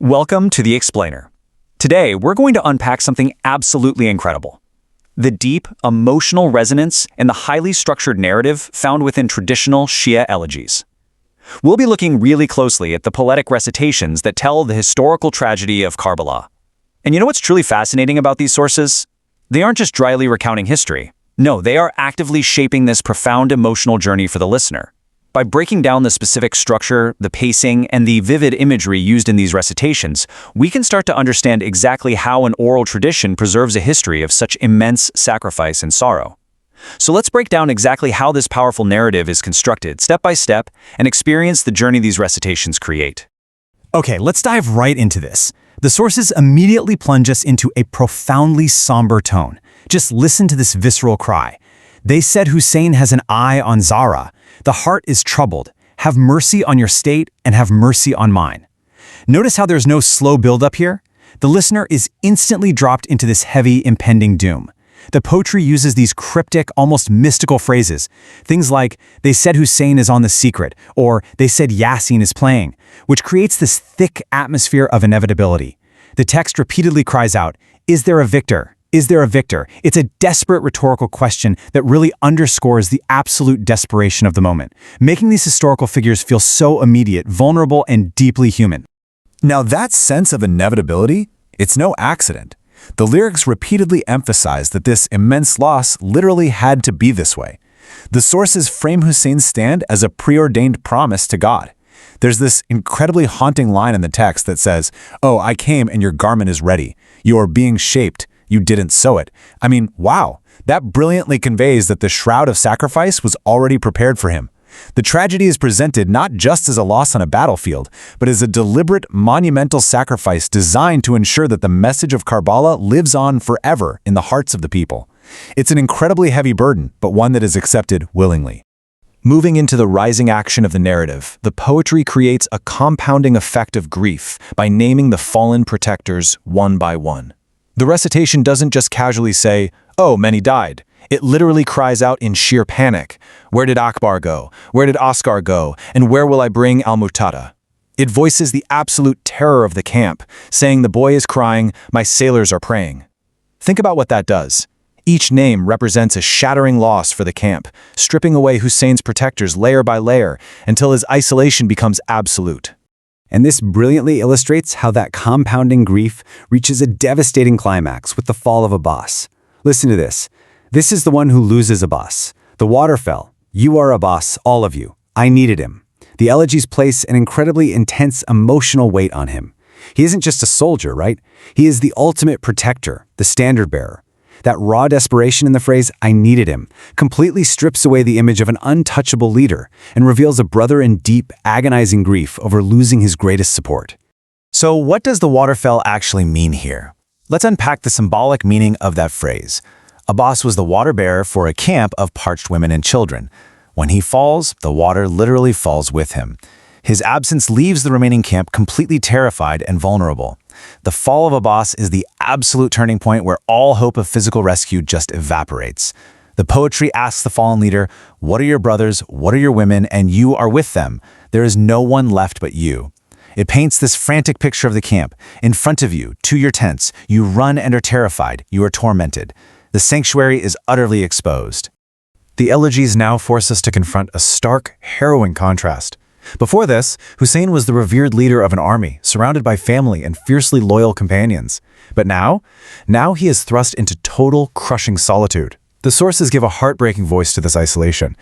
Welcome to The Explainer. Today, we're going to unpack something absolutely incredible. The deep, emotional resonance and the highly structured narrative found within traditional Shia elegies. We'll be looking really closely at the poetic recitations that tell the historical tragedy of Karbala. And you know what's truly fascinating about these sources? They aren't just dryly recounting history. No, they are actively shaping this profound emotional journey for the listener. By breaking down the specific structure, the pacing, and the vivid imagery used in these recitations, we can start to understand exactly how an oral tradition preserves a history of such immense sacrifice and sorrow. So let's break down exactly how this powerful narrative is constructed step by step and experience the journey these recitations create. Okay, let's dive right into this. The sources immediately plunge us into a profoundly somber tone. Just listen to this visceral cry. They said Hussein has an eye on ZAHRA. The heart is troubled. Have mercy on your state and have mercy on mine. Notice how there's no slow build-up here? The listener is instantly dropped into this heavy, impending doom. The poetry uses these cryptic, almost mystical phrases. Things like, they said Hussein is on the secret, or they said Yasin is playing, which creates this thick atmosphere of inevitability. The text repeatedly cries out, is there a victor? Is there a victor? It's a desperate rhetorical question that really underscores the absolute desperation of the moment, making these historical figures feel so immediate, vulnerable, and deeply human. Now that sense of inevitability, it's no accident. The lyrics repeatedly emphasize that this immense loss literally had to be this way. The sources frame Hussein's stand as a preordained promise to God. There's this incredibly haunting line in the text that says, "Oh, I came and your garment is ready. You are being shaped. You didn't sew it." I mean, wow, that brilliantly conveys that the shroud of sacrifice was already prepared for him. The tragedy is presented not just as a loss on a battlefield, but as a deliberate, monumental sacrifice designed to ensure that the message of Karbala lives on forever in the hearts of the people. It's an incredibly heavy burden, but one that is accepted willingly. Moving into the rising action of the narrative, the poetry creates a compounding effect of grief by naming the fallen protectors one by one. The recitation doesn't just casually say, "Oh, many died." It literally cries out in sheer panic. Where did Akbar go? Where did Oscar go? And where will I bring Al-Mutada? It voices the absolute terror of the camp, saying the boy is crying, my sailors are praying. Think about what that does. Each name represents a shattering loss for the camp, stripping away Hussein's protectors layer by layer until his isolation becomes absolute. And this brilliantly illustrates how that compounding grief reaches a devastating climax with the fall of Abbas. Listen to this. This is the one who loses Abbas. The water fell. You are Abbas, all of you. I needed him. The elegies place an incredibly intense emotional weight on him. He isn't just a soldier, right? He is the ultimate protector, the standard bearer. That raw desperation in the phrase, I needed him, completely strips away the image of an untouchable leader and reveals a brother in deep, agonizing grief over losing his greatest support. So what does the waterfall actually mean here? Let's unpack the symbolic meaning of that phrase. Abbas was the water bearer for a camp of parched women and children. When he falls, the water literally falls with him. His absence leaves the remaining camp completely terrified and vulnerable. The fall of Abbas is the absolute turning point where all hope of physical rescue just evaporates. The poetry asks the fallen leader, what are your brothers, what are your women, and you are with them. There is no one left but you. It paints this frantic picture of the camp. In front of you, to your tents, you run and are terrified, you are tormented. The sanctuary is utterly exposed. The elegies now force us to confront a stark, harrowing contrast. Before this, Hussein was the revered leader of an army, surrounded by family and fiercely loyal companions. But now he is thrust into total, crushing solitude. The sources give a heartbreaking voice to this isolation.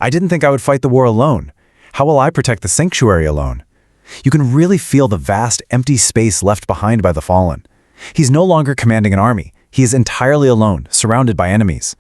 I didn't think I would fight the war alone. How will I protect the sanctuary alone? You can really feel the vast, empty space left behind by the fallen. He's no longer commanding an army. He is entirely alone, surrounded by enemies.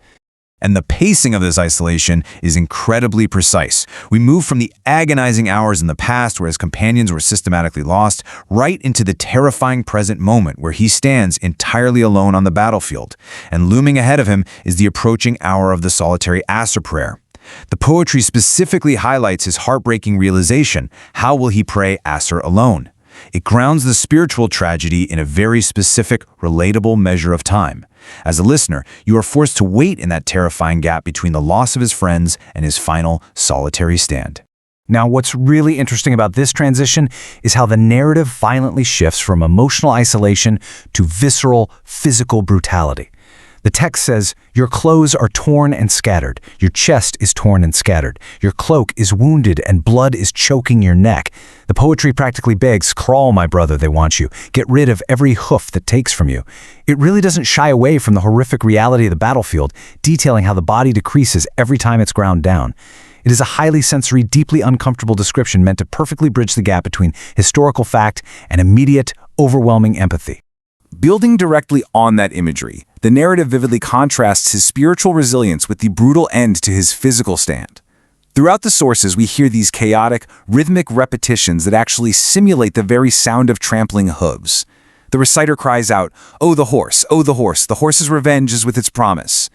And the pacing of this isolation is incredibly precise. We move from the agonizing hours in the past where his companions were systematically lost, right into the terrifying present moment where he stands entirely alone on the battlefield. And looming ahead of him is the approaching hour of the solitary Asr prayer. The poetry specifically highlights his heartbreaking realization, how will he pray Asr alone? It grounds the spiritual tragedy in a very specific, relatable measure of time. As a listener, you are forced to wait in that terrifying gap between the loss of his friends and his final, solitary stand. Now, what's really interesting about this transition is how the narrative violently shifts from emotional isolation to visceral, physical brutality. The text says, "Your clothes are torn and scattered. Your chest is torn and scattered. Your cloak is wounded and blood is choking your neck." The poetry practically begs, "Crawl, my brother, they want you. Get rid of every hoof that takes from you." It really doesn't shy away from the horrific reality of the battlefield, detailing how the body decreases every time it's ground down. It is a highly sensory, deeply uncomfortable description meant to perfectly bridge the gap between historical fact and immediate, overwhelming empathy. Building directly on that imagery, the narrative vividly contrasts his spiritual resilience with the brutal end to his physical stand. Throughout the sources, we hear these chaotic, rhythmic repetitions that actually simulate the very sound of trampling hooves. The reciter cries out, "Oh, the horse, the horse's revenge is with its promise."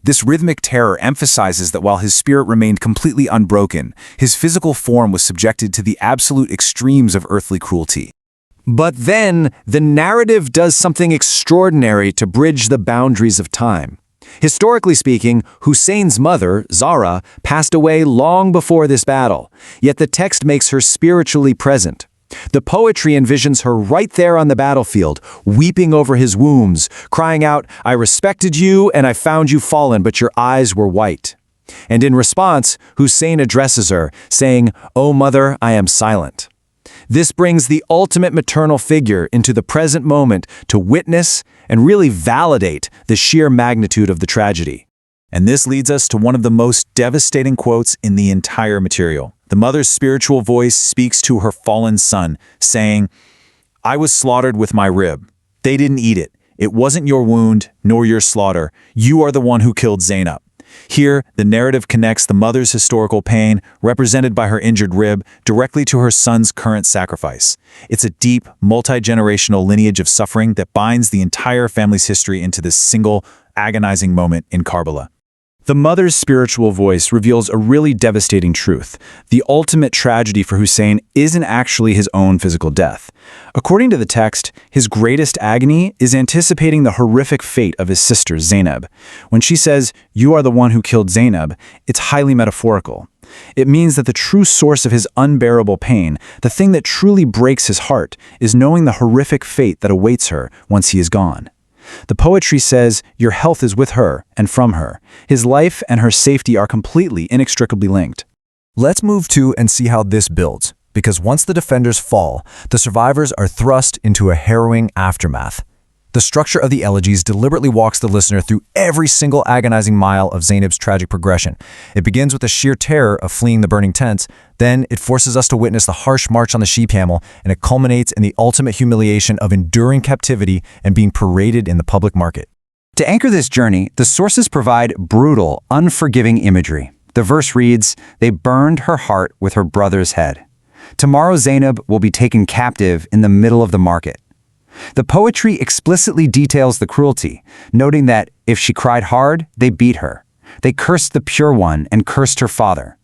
This rhythmic terror emphasizes that while his spirit remained completely unbroken, his physical form was subjected to the absolute extremes of earthly cruelty. But then, the narrative does something extraordinary to bridge the boundaries of time. Historically speaking, Hussein's mother, Zahra, passed away long before this battle, yet the text makes her spiritually present. The poetry envisions her right there on the battlefield, weeping over his wounds, crying out, "I respected you and I found you fallen, but your eyes were white." And in response, Hussein addresses her, saying, "O mother, I am silent." This brings the ultimate maternal figure into the present moment to witness and really validate the sheer magnitude of the tragedy. And this leads us to one of the most devastating quotes in the entire material. The mother's spiritual voice speaks to her fallen son, saying, "I was slaughtered with my rib. They didn't eat it. It wasn't your wound, nor your slaughter. You are the one who killed Zainab." Here, the narrative connects the mother's historical pain, represented by her injured rib, directly to her son's current sacrifice. It's a deep, multi-generational lineage of suffering that binds the entire family's history into this single, agonizing moment in Karbala. The mother's spiritual voice reveals a really devastating truth. The ultimate tragedy for Hussein isn't actually his own physical death. According to the text, his greatest agony is anticipating the horrific fate of his sister Zainab. When she says, "You are the one who killed Zainab," it's highly metaphorical. It means that the true source of his unbearable pain, the thing that truly breaks his heart, is knowing the horrific fate that awaits her once he is gone. The poetry says, "Your health is with her and from her." His life and her safety are completely, inextricably linked. Let's move to and see how this builds, because once the defenders fall, the survivors are thrust into a harrowing aftermath. The structure of the elegies deliberately walks the listener through every single agonizing mile of Zainab's tragic progression. It begins with the sheer terror of fleeing the burning tents, then it forces us to witness the harsh march on the she-camel, and it culminates in the ultimate humiliation of enduring captivity and being paraded in the public market. To anchor this journey, the sources provide brutal, unforgiving imagery. The verse reads, "They burned her heart with her brother's head. Tomorrow Zainab will be taken captive in the middle of the market." The poetry explicitly details the cruelty, noting that if she cried hard, they beat her. They cursed the pure one and cursed her father.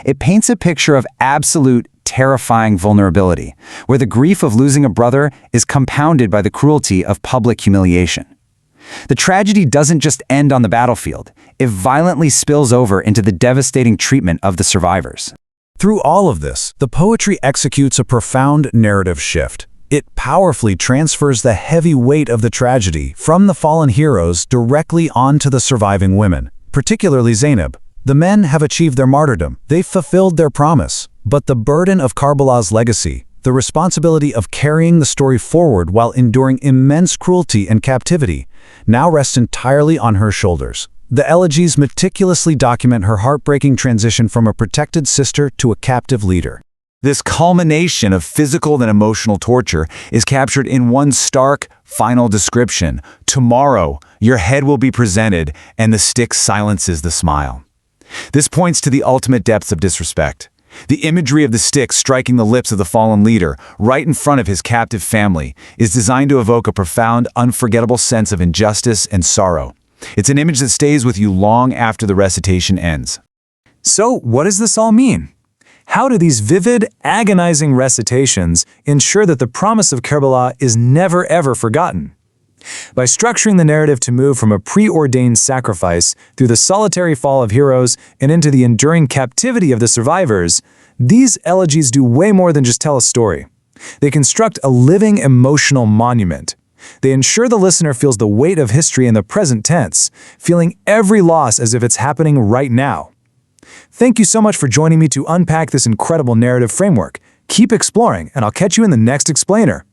It paints a picture of absolute, terrifying vulnerability, where the grief of losing a brother is compounded by the cruelty of public humiliation. The tragedy doesn't just end on the battlefield, it violently spills over into the devastating treatment of the survivors. Through all of this, the poetry executes a profound narrative shift. It powerfully transfers the heavy weight of the tragedy from the fallen heroes directly onto the surviving women, particularly Zainab. The men have achieved their martyrdom. They've fulfilled their promise. But the burden of Karbala's legacy, the responsibility of carrying the story forward while enduring immense cruelty and captivity, now rests entirely on her shoulders. The elegies meticulously document her heartbreaking transition from a protected sister to a captive leader. This culmination of physical and emotional torture is captured in one stark, final description. "Tomorrow, your head will be presented, and the stick silences the smile." This points to the ultimate depths of disrespect. The imagery of the stick striking the lips of the fallen leader, right in front of his captive family, is designed to evoke a profound, unforgettable sense of injustice and sorrow. It's an image that stays with you long after the recitation ends. So, what does this all mean? How do these vivid, agonizing recitations ensure that the promise of Karbala is never ever forgotten? By structuring the narrative to move from a preordained sacrifice through the solitary fall of heroes and into the enduring captivity of the survivors, These elegies do way more than just tell a story. They construct a living emotional monument. They ensure the listener feels the weight of history in the present tense, feeling every loss as if it's happening right now. Thank you so much for joining me to unpack this incredible narrative framework. Keep exploring, and I'll catch you in the next explainer.